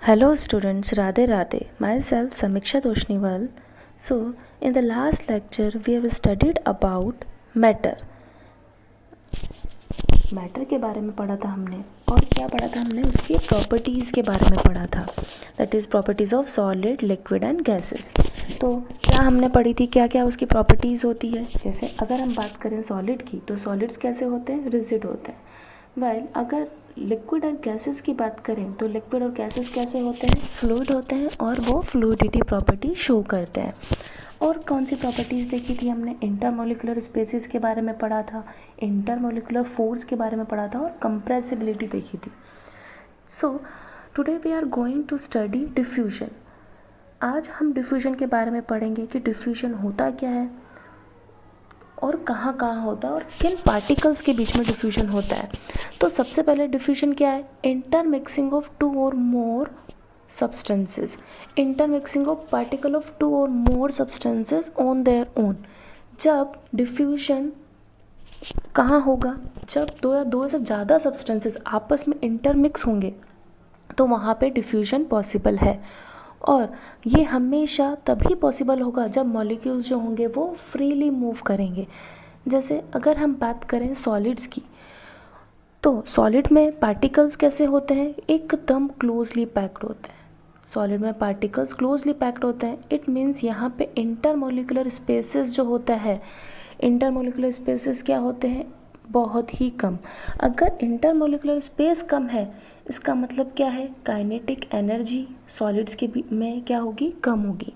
Hello students, Radhe Radhe. Myself Samiksha Toshniwal. So, in the last lecture we have studied about matter. Matter के बारे में पढ़ा था हमने और क्या पढ़ा था हमने उसकी प्रॉपर्टीज़ के बारे में पढ़ा था, that is properties of solid, liquid and gases. तो क्या हमने पढ़ी थी, क्या क्या उसकी प्रॉपर्टीज़ होती है। जैसे अगर हम बात करें सॉलिड की तो सॉलिड्स कैसे होते हैं, रिजिड होते हैं। वेल अगर लिक्विड और गैसेस की बात करें तो लिक्विड और गैसेस कैसे होते हैं, फ्लूइड होते हैं और वो फ्लूइडिटी प्रॉपर्टी शो करते हैं। और कौन सी प्रॉपर्टीज़ देखी थी हमने, इंटरमोलिकुलर स्पेसिस के बारे में पढ़ा था, इंटरमोलिकुलर फोर्स के बारे में पढ़ा था और कंप्रेसिबिलिटी देखी थी। So today we are going to study diffusion. आज हम डिफ्यूजन के बारे में पढ़ेंगे कि डिफ्यूजन होता क्या है और कहाँ कहाँ होता है और किन पार्टिकल्स के बीच में डिफ्यूजन होता है। तो सबसे पहले डिफ्यूजन क्या है, इंटरमिक्सिंग ऑफ टू और मोर substances, intermixing of particle of two or more substances on their own। जब डिफ्यूजन कहाँ होगा, जब दो या दो से ज़्यादा सब्सटेंसेस आपस में इंटरमिक्स होंगे तो वहाँ पे डिफ्यूजन पॉसिबल है। और ये हमेशा तभी पॉसिबल होगा जब मॉलिक्यूल्स जो होंगे वो फ्रीली मूव करेंगे। जैसे अगर हम बात करें सॉलिड्स की तो सॉलिड में पार्टिकल्स कैसे होते हैं, एकदम क्लोजली पैक्ड होते हैं। सॉलिड में पार्टिकल्स क्लोजली पैक्ड होते हैं, इट मीन्स यहाँ पे इंटरमोलिकुलर स्पेसेस जो होता है, इंटरमोलिकुलर स्पेसेस क्या होते हैं, बहुत ही कम। अगर इंटरमोलिकुलर स्पेस कम है इसका मतलब क्या है, काइनेटिक एनर्जी सॉलिड्स के में क्या होगी, कम होगी।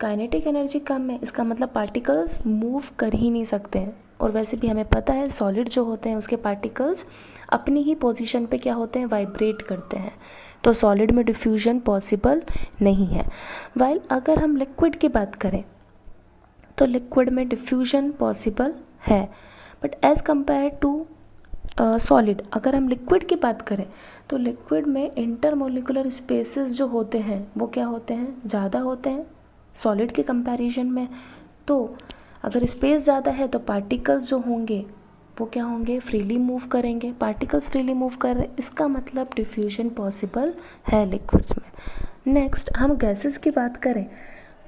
काइनेटिक एनर्जी कम है इसका मतलब पार्टिकल्स मूव कर ही नहीं सकते हैं। और वैसे भी हमें पता है सॉलिड जो होते हैं उसके पार्टिकल्स अपनी ही पोजीशन पे क्या होते हैं, वाइब्रेट करते हैं। तो सॉलिड में डिफ्यूजन पॉसिबल नहीं है। वाइल अगर हम लिक्विड की बात करें तो लिक्विड में डिफ्यूजन पॉसिबल है, but as compare to solid अगर हम लिक्विड की बात करें तो लिक्विड में इंटरमोलिकुलर स्पेसेस जो होते हैं वो क्या होते हैं, ज़्यादा होते हैं सॉलिड के कंपैरिजन में। तो अगर स्पेस ज़्यादा है तो पार्टिकल्स जो होंगे वो क्या होंगे, फ्रीली मूव करेंगे। पार्टिकल्स फ्रीली मूव कर रहे हैं इसका मतलब डिफ्यूजन पॉसिबल है लिक्विड्स में। नेक्स्ट हम गैसेस की बात करें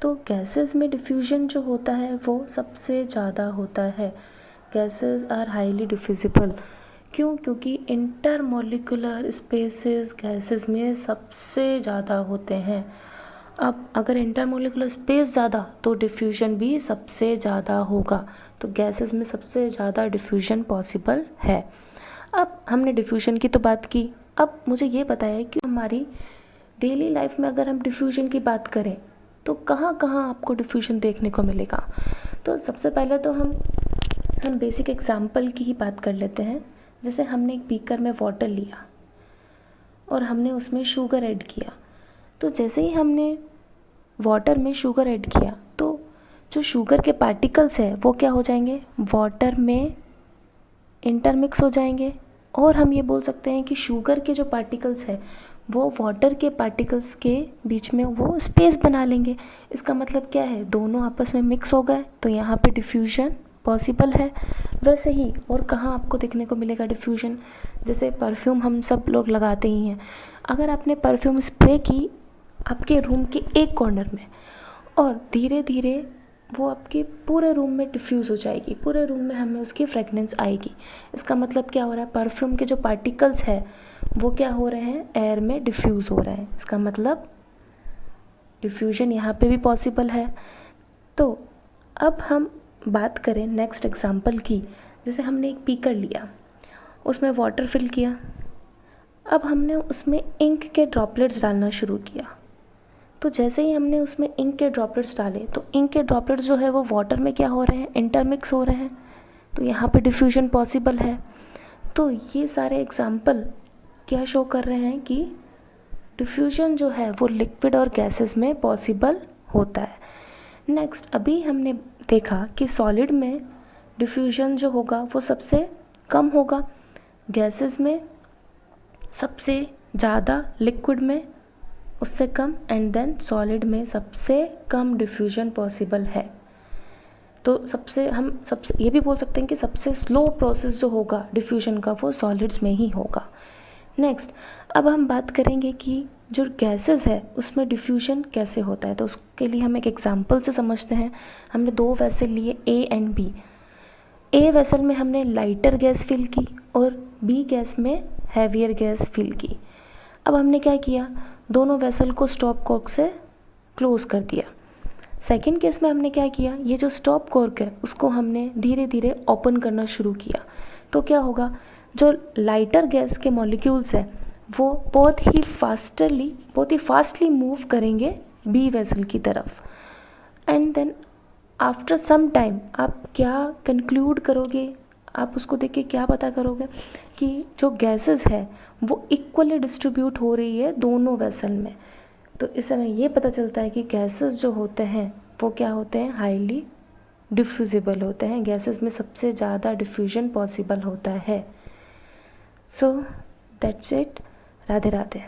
तो गैसेस में डिफ्यूजन जो होता है वो सबसे ज़्यादा होता है। गैसेस आर हाईली डिफ्यूजिबल, क्यों, क्योंकि इंटरमोलिकुलर स्पेसेस गैसेस में सबसे ज़्यादा होते हैं। अब अगर इंटरमोलिकुलर स्पेस ज़्यादा तो डिफ्यूजन भी सबसे ज़्यादा होगा। तो गैसेस में सबसे ज़्यादा डिफ्यूजन पॉसिबल है। अब हमने डिफ्यूजन की तो बात की, अब मुझे ये बताया कि हमारी डेली लाइफ में अगर हम डिफ्यूजन की बात करें तो कहाँ कहाँ आपको डिफ्यूजन देखने को मिलेगा। तो सबसे पहले तो हम बेसिक एग्जाम्पल की ही बात कर लेते हैं। जैसे हमने एक बीकर में वाटर लिया और हमने उसमें शुगर ऐड किया, तो जैसे ही हमने वाटर में शुगर ऐड किया तो जो शुगर के पार्टिकल्स है वो क्या हो जाएंगे, वाटर में इंटरमिक्स हो जाएंगे। और हम ये बोल सकते हैं कि शुगर के जो पार्टिकल्स है वो वाटर के पार्टिकल्स के बीच में वो स्पेस बना लेंगे। इसका मतलब क्या है, दोनों आपस में मिक्स हो गए तो यहाँ पे डिफ्यूजन पॉसिबल है। वैसे ही और कहाँ आपको देखने को मिलेगा डिफ्यूजन, जैसे परफ्यूम हम सब लोग लगाते ही हैं। अगर आपने परफ्यूम स्प्रे की आपके रूम के एक कॉर्नर में और धीरे धीरे वो आपके पूरे रूम में डिफ्यूज़ हो जाएगी, पूरे रूम में हमें उसकी फ्रेगनेंस आएगी। इसका मतलब क्या हो रहा है, परफ्यूम के जो पार्टिकल्स हैं वो क्या हो रहे हैं, एयर में डिफ्यूज़ हो रहे हैं। इसका मतलब डिफ्यूजन यहाँ पे भी पॉसिबल है। तो अब हम बात करें नेक्स्ट एग्जांपल की। जैसे हमने एक बीकर लिया, उसमें वाटर फिल किया, अब हमने उसमें इंक के ड्रॉपलेट्स डालना शुरू किया। तो जैसे ही हमने उसमें इंक के ड्रॉपलेट्स डाले तो इंक के ड्रॉपलेट्स जो है वो वाटर में क्या हो रहे हैं, इंटरमिक्स हो रहे हैं। तो यहाँ पे डिफ्यूजन पॉसिबल है। तो ये सारे एग्जांपल क्या शो कर रहे हैं कि डिफ्यूजन जो है वो लिक्विड और गैसेस में पॉसिबल होता है। नेक्स्ट अभी हमने देखा कि सॉलिड में डिफ्यूजन जो होगा वो सबसे कम होगा, गैसेस में सबसे ज़्यादा, लिक्विड में उससे कम, एंड देन सॉलिड में सबसे कम डिफ्यूजन पॉसिबल है। तो हम सबसे ये भी बोल सकते हैं कि सबसे स्लो प्रोसेस जो होगा डिफ्यूजन का वो सॉलिड्स में ही होगा। नेक्स्ट अब हम बात करेंगे कि जो गैसेस है उसमें डिफ्यूजन कैसे होता है, तो उसके लिए हम एक एग्जांपल से समझते हैं। हमने दो वेसल लिए A and B. A vessel में हमने लाइटर गैस फिल की और बी गैस में हैवियर गैस फिल की। अब हमने क्या किया, दोनों वेसल को स्टॉप कॉर्क से क्लोज कर दिया। सेकेंड केस में हमने क्या किया, ये जो स्टॉप कॉर्क है उसको हमने धीरे धीरे ओपन करना शुरू किया। तो क्या होगा, जो लाइटर गैस के मॉलिक्यूल्स हैं वो बहुत ही फास्टली मूव करेंगे बी वेसल की तरफ। And then after some time आप क्या कंक्लूड करोगे, आप उसको देख के क्या पता करोगे कि जो गैसेस है वो इक्वली डिस्ट्रीब्यूट हो रही है दोनों वेसल में। तो इस समय ये पता चलता है कि गैसेस जो होते हैं वो क्या होते हैं, हाईली डिफ्यूजिबल होते हैं। गैसेस में सबसे ज़्यादा डिफ्यूजन पॉसिबल होता है। So that's it. Radhe Radhe.